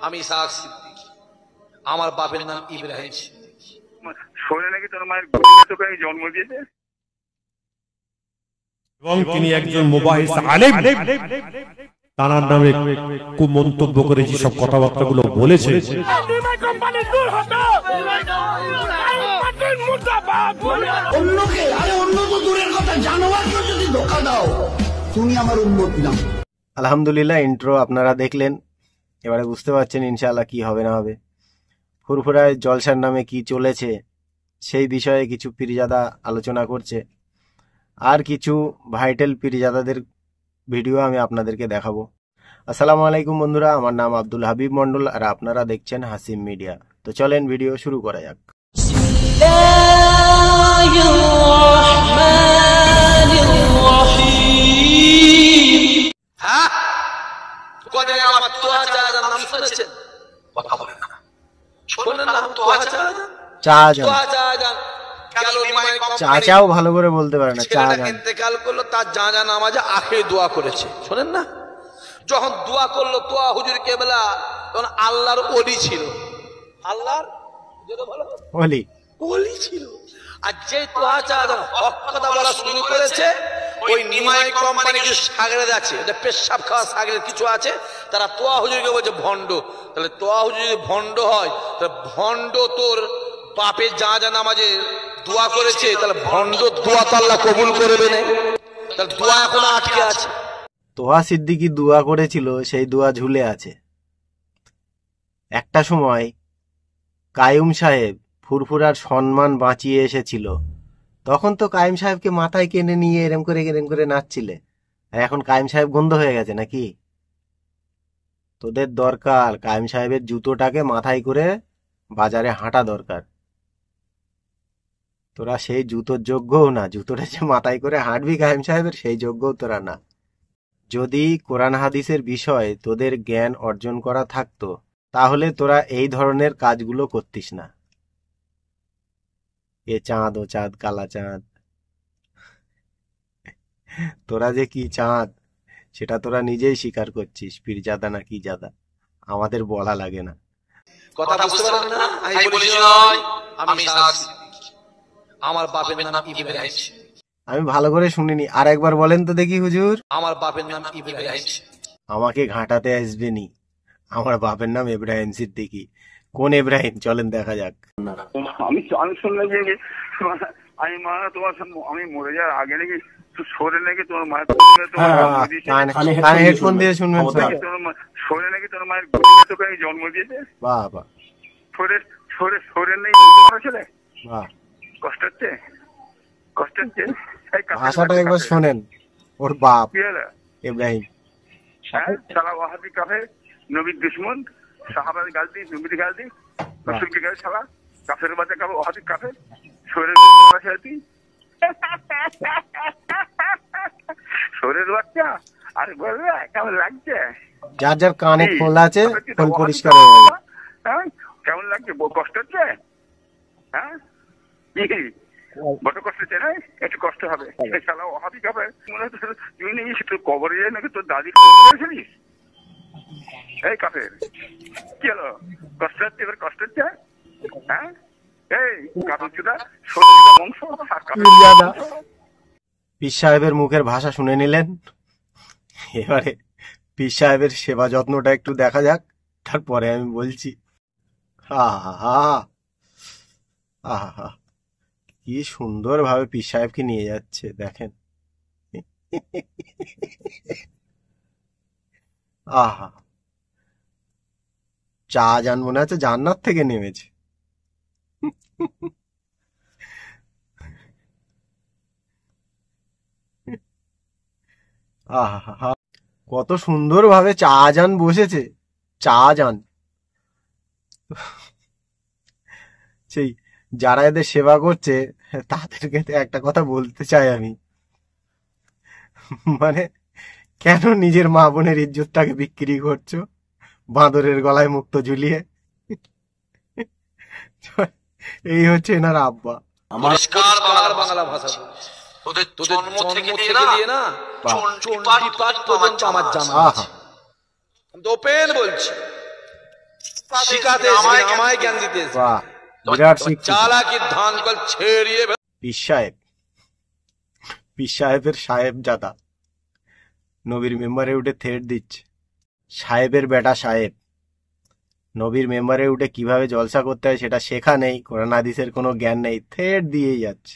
আমি ইসহাক সিদ্দিকী, আমার বাপের নাম ইব্রাহিম সিদ্দিকী। শোনে নাকি তোর মায়ের গর্ভে তোকে জন্ম দিয়েছে, এবং তিনি একজন মুবাহিস আলেম, তার নামে কুমন্তব্য করে যেসব কথাবার্তাগুলো বলেছে, অন্যকে আরে অন্য তো দূরের কথা, জানোয়ারকে যদি ধোঁকা দাও তুমি আমার উম্মত না। আলহামদুলিল্লাহ, ইন্ট্রো আপনারা দেখলেন, এবারে বুঝতে পারছেন ইনশাআল্লাহ কি হবে না হবে। ফুরফুরায় জলসার নামে কি চলেছে সেই বিষয়ে কিছু পীরজাদা আলোচনা করছে, আর কিছু ভাইটাল পীরজাদাদের ভিডিও আমি আপনাদেরকে দেখাবো। আসসালামু আলাইকুম বন্ধুরা, আমার নাম আব্দুল হাবিব মন্ডল আর আপনারা দেখছেন হাসিম মিডিয়া। তো চলেন ভিডিও শুরু করা যাক। হ্যাঁ, কদিন আমার তোহা চাচার নাম শুনেছেন? কথা বলেন না, শোনেন না। তোহা চাচাও ভালো করে বলতে পারে না। চাচা ইন্তেকাল করলো, তার জানা নামাজে আখেরি দোয়া করেছে, শোনেন না? যখন দোয়া করলো তোয়া হুজুর কেবলা, তখন আল্লাহর ওলি ছিল, আল্লাহর ওলি ছিল। আর যে তোয়া চাচা হক কথা বলা শুরু করেছে, ওই নিমাই কোম্পানি কিছু সাগরেদ আছে, এটা পেশাব খাওয়া সাগরেদ কিছু আছে, তারা তোয়া হুজুরকে বলছে ভণ্ড। তাহলে তোয়া হুজুর যদি ভণ্ড হয়, তাহলে ভণ্ড তোর বাপের যা নামাজে দোয়া করেছে, তাহলে ভণ্ড দোয়া তো আল্লাহ কবুল করবে না, তাহলে দোয়া এখনো আটকে আছে। তোহা সিদ্দিকী দোয়া করেছিল, সেই দোয়া ঝুলে আছে। একটা সময় কাইয়ুম সাহেব ফুরফুরার সম্মান বাঁচিয়ে এসেছিল, তখন তো কাইয়ুম সাহেবকে মাথায় কেনে নিয়ে এরম করে নাচছিলে। আর এখন কাইয়ুম সাহেব গন্ধ হয়ে গেছে নাকি? তোদের দরকার কাইয়ুম সাহেবের জুতোটাকে মাথায় করে বাজারে হাঁটা দরকার। তোরা সেই জুতোর যোগ্যও না, জুতোটা যে মাথায় করে হাঁটবি কাইয়ুম সাহেবের, সেই যোগ্যও তোরা না। যদি কোরআন হাদিসের বিষয়ে তোদের জ্ঞান অর্জন করা থাকতো, তাহলে তোরা এই ধরনের কাজগুলো করতিস না। এ চাঁদ, ও চাঁদ, কালা চাঁদ, তোরা যে কি চাঁদ সেটা তোরা নিজেই স্বীকার করছিস। পীরজাদা না কি জাদা, আমাদের বলা লাগে না। কথা বুঝতে পারেন না? আমি বলেছি নয়, আমি ইসহাক সিদ্দিকী, আমার বাপের নাম ইব্রাহিম সিদ্দিকী। আমি ভালো করে শুনিনি, আর একবার বলেন তো দেখি হুজুর। আমার বাপের নাম ইব্রাহিম সিদ্দিকী। আমাকে ঘাঁটাতে আসবে নি, আমার বাপের নাম ইব্রাহিম সিদ্দিকী। কোন ইব্রাহিম, চলেন দেখা যাক। আমি শুনলাম যে আমি মা তোমার আমি মরে যাওয়ার আগে নাকি সরে নাকি তোমার মায়ের হেডফোন দিয়ে শুনবেন, সরে নাকি তোর মায়ের গর্ভে তোকে জন্ম দিয়েছে। বাবা, সরে নেই ছেলে, কষ্ট হচ্ছে, কষ্ট হচ্ছে। ভাষাটা একবার শোনেন। ওর বাপ ইব্রাহিম, সারা ওয়াহাবি কাফে, নবীর দুশমন, সাহাবাদের গাল দিই, নবীর গাল দিই, রসুলকে গাল ছাড়া, কাফের বাচ্চা কাফে, ওয়াহাবি কাফে, শরীরের শরীরের বাচ্চা। আর বলবে কেমন লাগছে? যার যার কানে খোলা আছে খোল পরিষ্কার হয়ে গেল। কেমন লাগছে? কষ্ট হচ্ছে? হ্যাঁ, বড় কষ্ট হচ্ছে না? একটু কষ্ট হবে। শালা ওয়াহাবি কাফে, মনে হচ্ছে তুই নেই তোর কবরে যায় নাকি তোর দাদি করেছিলিস। এই কাফের কি হলো? কষ্ট হচ্ছে? এবার কষ্ট হচ্ছে? হ্যাঁ, পীর সাহেবের মুখের ভাষা শুনে নিলেন, এবারে পীর সাহেবের সেবা যত্নটা একটু দেখা যাক, তারপরে আমি বলছি। আহা, কি সুন্দর ভাবে পীর সাহেবকে নিয়ে যাচ্ছে দেখেন। আহা, চা জান মনে হচ্ছে জান্নাত থেকে নেমেছে। আহা, কত সুন্দর ভাবে চা জান বসেছে। চা জান, সেই যারা এদের সেবা করছে তাদেরকে একটা কথা বলতে চাই আমি, মানে কেন নিজের মা বোনের ইজ্জতটাকে বিক্রি করছো বাঁদরের গলায় মুক্ত ঝুলিয়ে? এই হচ্ছে এনার আব্বা। পরিষ্কার বাংলা ভাষা, তোদের জন্ম থেকে দিয়ে না চণ্ডী পাঠ পর্যন্ত আমার জানা আছে। আমি তো ওপেন বলছি, শিখাতে এসেছেন, আমায় জ্ঞান দিতে এসেছেন। বাহ, বিরাট শিক্ষিত। চালাকি ধান কল ছেড়িয়ে পীর সাহেবের সাহেব জাদা নবীর মেম্বারে উঠে থ্রেট দিচ্ছে। সাহেবের বেটা সাহেব নবীর মেম্বারে উঠে কিভাবে জলসা করতে হয় সেটা শেখা নেই, কোরআন হাদিসের কোনো জ্ঞান নেই, থ্রেট দিয়েই যাচ্ছে।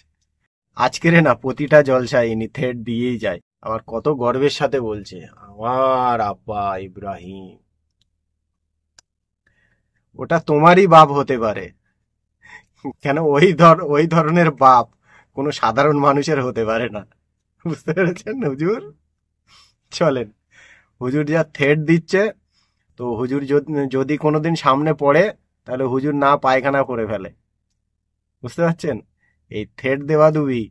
আজকের না প্রতিটা জলসায় ইনি থ্রেট দিয়েই যায়। আবার কত গর্বের সাথে বলছে, আমার আব্বা ইব্রাহিম। ওটা তোমারই বাপ হতে পারে, কেন ওই ধরনের বাপ কোনো সাধারণ মানুষের হতে পারে না। বুঝতে পেরেছেন হুজুর? চলেন, হুজুর যা থ্রেট দিচ্ছে, তো হুজুর যদি কোনোদিন সামনে পড়ে তাহলে হুজুর না পায়খানা করে ফেলে। বুঝতে পারছেন? এই থ্রেট দেওয়া দুবি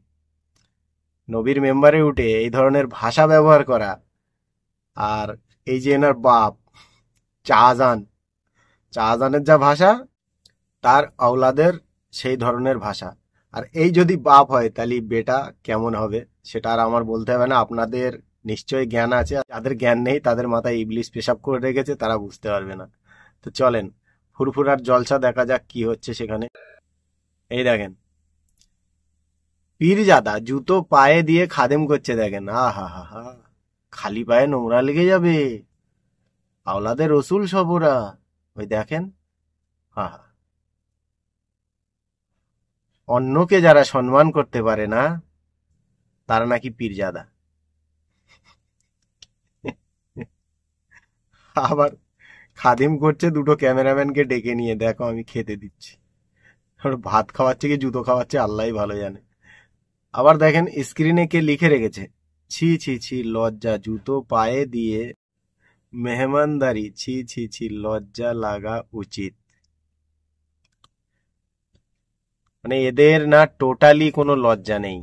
নবীর মেম্বারে উঠে এই ভাষা ব্যবহার করা, আর এই যে এনার বাপ শাহজাহানের যা ভাষা, তার আওলাদের সেই ধরনের ভাষা। আর এই যদি বাপ হয় তাহলে বেটা কেমন হবে সেটা আর আমার বলতে হবে না, আপনাদের নিশ্চয়ই জ্ঞান আছে। যাদের জ্ঞান নেই তাদের মাথায় ইবলিশ পেশাব করে রেখেছে, তারা বুঝতে পারবে না। তো চলেন ফুরফুরার জলসা দেখা যাক কি হচ্ছে সেখানে। এই দেখেন, পীরজাদা জুতো পায়ে দিয়ে খাদেম করছে, দেখেন। আহা হা হা, খালি পায়ে নোংরা লেগে যাবে, আওলাদের রসুল সব ওরা। ওই দেখেন, হা, অন্যকে যারা সম্মান করতে পারে না তারা নাকি পীরজাদা। আবার খাদিম করছে দুটো ক্যামেরাম্যানকে ডেকে নিয়ে, দেখো আমি খেতে দিচ্ছি। ভাত খাওয়াচ্ছে কি জুতো খাওয়াচ্ছে আল্লাহ ভালো জানে। আবার দেখেন স্ক্রিনে কে লিখে রেখেছে, ছি ছি ছি লজ্জা, জুতো পায়ে দিয়ে মেহমানদারি, ছি ছি ছি লজ্জা লাগা উচিত। মানে এদের না টোটালি কোনো লজ্জা নেই।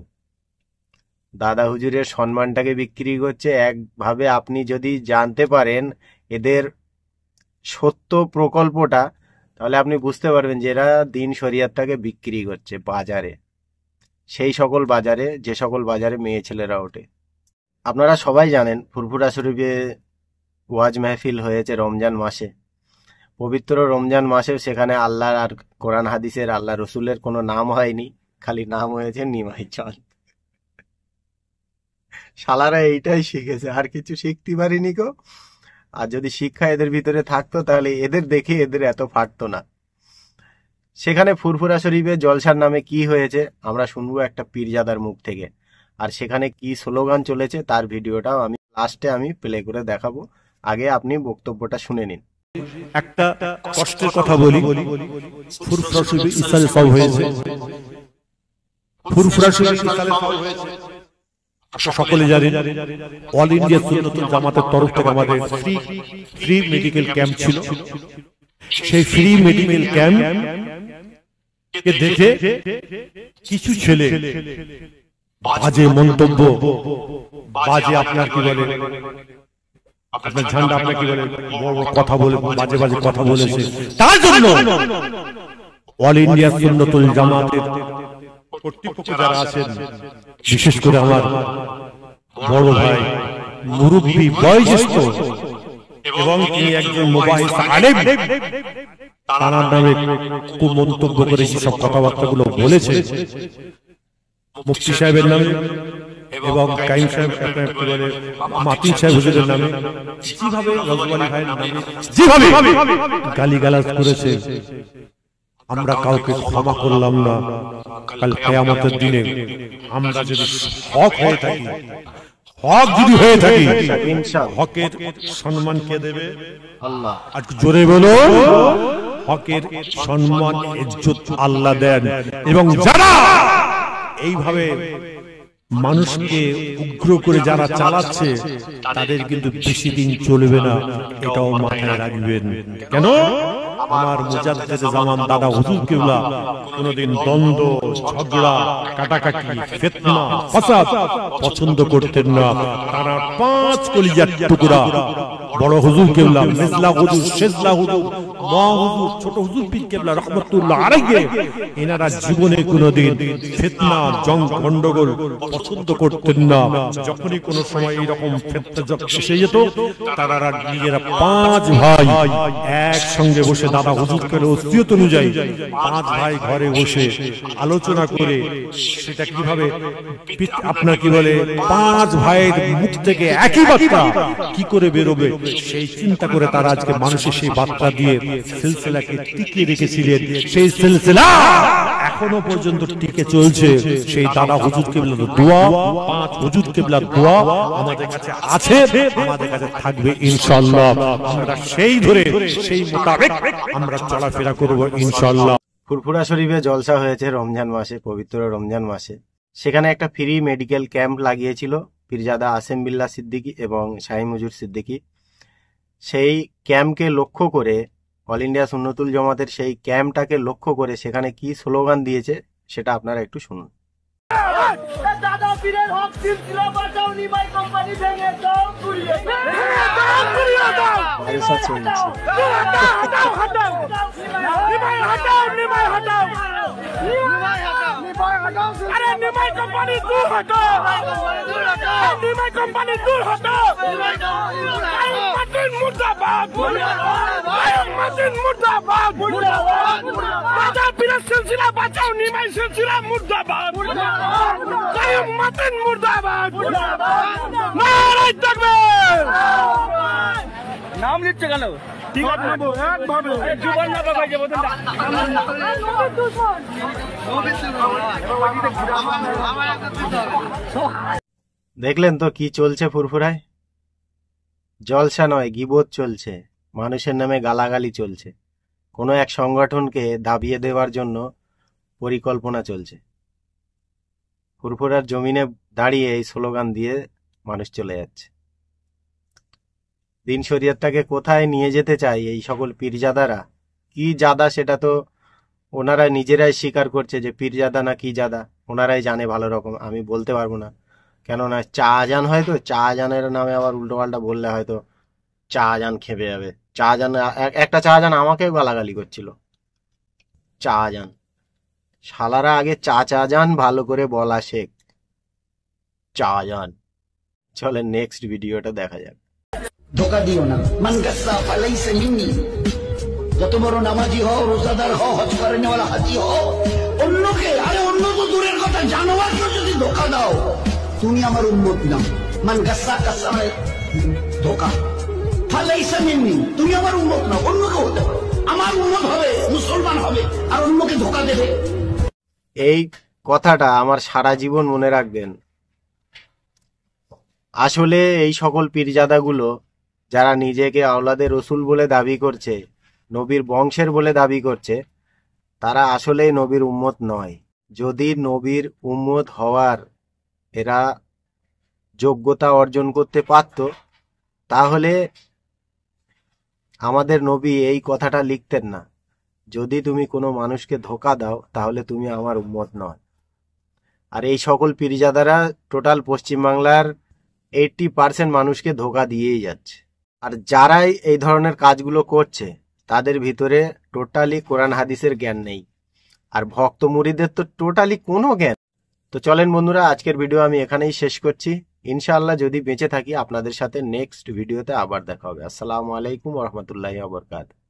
দাদা হুজুরের সম্মানটাকে বিক্রি করছে একভাবে। আপনি যদি জানতে পারেন এদের সত্য প্রকল্পটা, তাহলে আপনি বুঝতে পারবেন যে এরা দিন শরিয়াতটাকে বিক্রি করছে বাজারে, সেই সকল বাজারে যে সকল বাজারে মেয়ে ছেলেরা ওঠে। আপনারা সবাই জানেন ফুরফুরা শরীফে ওয়াজ মাহফিল হয়েছে রমজান মাসে, পবিত্র রমজান মাসেও সেখানে আল্লাহর আর কোরআন হাদিসের আল্লাহ রসুলের কোনো নাম হয়নি, খালি নাম হয়েছে নিমাই চাঁদ। শালারা এইটাই শিখেছে, আর কিছু শিখতে পারিনি গো। আর যদি শিক্ষা এদের ভিতরে থাকতো তাহলে এদের দেখে এদের এত ফাটতো না। সেখানে ফুরফুরা শরীফে জলসার নামে কি হয়েছে আমরা শুনবো একটা পীরজাদার মুখ থেকে, আর সেখানে কি স্লোগান চলেছে তার ভিডিওটাও আমি লাস্টে প্লে করে দেখাবো। আগে আপনি বক্তব্যটা শুনে নিন। একটা কষ্টের কথা বলি, ফুরফুরা শরীফে ইসলামে সব হয়েছে। ফুরফুরা শরীফে ইসলামে সব হয়েছে সকলে জানেন। অল ইন্ডিয়া সুন্নাতুল জামাতের তরফ থেকে আমাদের ফ্রি মেডিকেল ক্যাম্প ছিল। সেই ফ্রি মেডিকেল ক্যাম্প কে দেখে কিছু ছেলে বাজে মন্তব্য, বাজে আপনার কি বলে, আপনার ঝান্ডা আপনার কি বলে, বড় কথা বলে বাজে বাজে কথা বলেছে। তার জন্য অল ইন্ডিয়া সুন্নাতুল জামাতের কর্তৃপক্ষ যারা আছেন, বিশেষ করে আমার বড় ভাই মুরব্বী বয়োজ্যেষ্ঠ এবং তিনি একজন মুবাহিস আলেম, তার নামে খুব মন্তব্য করে সব কথাবার্তাগুলো বলেছে মুফতি সাহেবের নামে এবং কাইম সাহেব মাতিন সাহেব হুজুরের নামে, যেভাবে রজওয়ালি ভাইয়ের নামে যেভাবে গালিগালাজ করেছে, আমরা কাউকে ক্ষমা করলাম না। কাল কিয়ামতের দিনে আমরা যদি হক হয়ে থাকি, হক যদি হয়ে থাকি, হকের সম্মান কে দেবে? আল্লাহ। আর জোরে বলো, হকের সম্মান ইজ্জত আল্লাহ দেন। এবং যারা এইভাবে মানুষকে উগ্র করে যারা চালাচ্ছে তাদের কিন্তু বেশি দিন চলবে না, এটাও মাথায় রাখবেন। কেন? আমার মুজাদ্দেদ জামান দাদা হুজুর কিবলা কোনদিন দ্বন্দ্ব, ঝগড়া, কাটাকাটি, ফিতনা, ফাসাদ পছন্দ করতেন না। তারা 5 কলিজার টুকরা বড় হুজুর কেবলা, মেজলা হুজুর, শেজলা হুজুর, মা হুজুর, ছোট হুজুর পীর কেবলা রহমাতুল্লাহ আলাইহি, এনারা জীবনে কোনোদিন ফিতনা, জং, গন্ডগোল পছন্দ করতেন না। যখনই কোনো সময় এইরকম ফিতনা এসে যেত, তারা নিজেরা 5 ভাই একসঙ্গে বসে দাদা হুজুরকে ওসিয়ত অনুযায়ী 5 ভাই ঘরে বসে আলোচনা করে সেটা কিভাবে আপনার কি বলে 5 ভাইয়ের মুখ থেকে একই বার্তা কি করে বেরোবে সেই চিন্তা করে তারা আজকে মানুষের সেই বার্তা দিয়ে সিলসিলাকে টিকিয়ে রেখেছিলেন। সেই সিলসিলা এখনো পর্যন্ত টিকে চলছে। সেই দাদা হুজুর কেবলার দোয়া, 5 হুজুর কেবলার দোয়া আমাদের কাছে আছে, আমাদের কাছে থাকবে ইনশাআল্লাহ। আমরা সেই ধরে সেই মোতাবেক আমরা চলাফেরা করব ইনশাআল্লাহ। ফুরফুরা শরীফে জলসা হয়েছে রমজান মাসে, পবিত্র রমজান মাসে। সেখানে একটা ফ্রি মেডিকেল ক্যাম্প লাগিয়েছিল পীরজাদা আসেম বিল্লাহ সিদ্দিকী এবং শাহী মুজুর সিদ্দিকী। সেই ক্যাম্পকে লক্ষ্য করে, অল ইন্ডিয়া সুন্নতুল জামাতের সেই ক্যাম্পটাকে লক্ষ্য করে সেখানে কি স্লোগান দিয়েছে সেটা আপনারা একটু শুনুন। দাদা পীরের হক সিলসিলা বাঁচাও, নিমাই কোম্পানি ভেঙে দাও, গুড়িয়ে দাও, গুড়িয়ে দাও। আরেসা চলছে। হটাও, হটাও, নিমাই হটাও, নিমাই হটাও, নিমাই হটাও, নিমাই হটাও। আরে নিমাই কোম্পানি দূর হটাও, নিমাই কোম্পানি দূর হটাও। মার্টিন মুর্দাবাদ, মার্টিন মুর্দাবাদ, দাদা পীরের সিলসিলা বাঁচাও, নিমাই সিলসিলা মুর্দাবাদ, মার্টিন মুর্দাবাদ, নারায়ে তাকবীর। নাম লিখছে কেন? ঠিক আছে নেবো একভাবে, জীবন না বাবা যে বলতেন দেখলেন তো কি চলছে ফুরফুরায়? জলসা নয়, গীবত চলছে, মানুষের নামে গালাগালি চলছে, কোনো এক সংগঠনকে দাবিয়ে দেওয়ার জন্য পরিকল্পনা চলছে। ফুরফুরার জমিনে দাঁড়িয়ে এই স্লোগান দিয়ে মানুষ চলে যাচ্ছে। দিন শরীয়তটাকে কোথায় নিয়ে যেতে চাই এই সকল পীরজাদারা? কি জাদা সেটা তো ওনারা নিজেরাই স্বীকার করছে যে পীরজাদা না কি জাদা, ওনারাই জানে ভালো রকম, আমি বলতে পারবো না। কেননা চা আজান হয়তো, চা আজানের নামে আবার উল্টো পাল্টা বললে হয়তো চা আজান খেপে যাবে। চা আজান, একটা চা আজান আমাকেও গালাগালি করছিল। চা আজান শালারা, আগে চা আজান ভালো করে বলা শেখ। চা আজান। চলেন নেক্সট ভিডিওটা দেখা যাক। ধোকা দিও না। মান গাসসা ফালাইসা মিন্নি। যত বড় নামাজি হও, রোজাদার হও, হজ করেনেওয়ালা হাজি হও, অন্যকে, আরে অন্য তো দূরের কথা, জানোয়ারকে যদি ধোকা দাও তুমি আমার উম্মত না। মান গাসসা কাসসা ধোকা, ফালাইসা মিন্নি, তুমি আমার উম্মত না। অন্যকে হতে পারো, আমার উম্মত হবে, মুসলমান হবে, আর অন্যকে ধোকা দেবে। এই কথাটা আমার সারা জীবন মনে রাখবেন। আসলে এই সকল পীরজাদাগুলো যারা নিজেকে আওলাদে রসুল বলে দাবি করছে, নবীর বংশের বলে দাবি করছে, তারা আসলেই নবীর উম্মত নয়। যদি নবীর উম্মত হওয়ার এরা যোগ্যতা অর্জন করতে পারত, তাহলে আমাদের নবী এই কথাটা লিখতেন না, যদি তুমি কোনো মানুষকে ধোকা দাও তাহলে তুমি আমার উম্মত নয়। আর এই সকল পীরজাদারা টোটাল পশ্চিমবাংলার 80% মানুষকে ধোকা দিয়েই যাচ্ছে। আর যারাই এই ধরনের কাজগুলো করছে তাদের ভিতরে টোটালি কোরআন হাদিসের জ্ঞান নেই, আর ভক্ত মুরিদের তো টোটালি কোনো জ্ঞান। তো চলেন বন্ধুরা, আজকের ভিডিও আমি এখানেই শেষ করছি। ইনশাআল্লাহ যদি বেঁচে থাকি আপনাদের সাথে নেক্সট ভিডিওতে আবার দেখা হবে। আসসালামু আলাইকুম ওয়া রাহমাতুল্লাহি ওয়া বারাকাতুহু।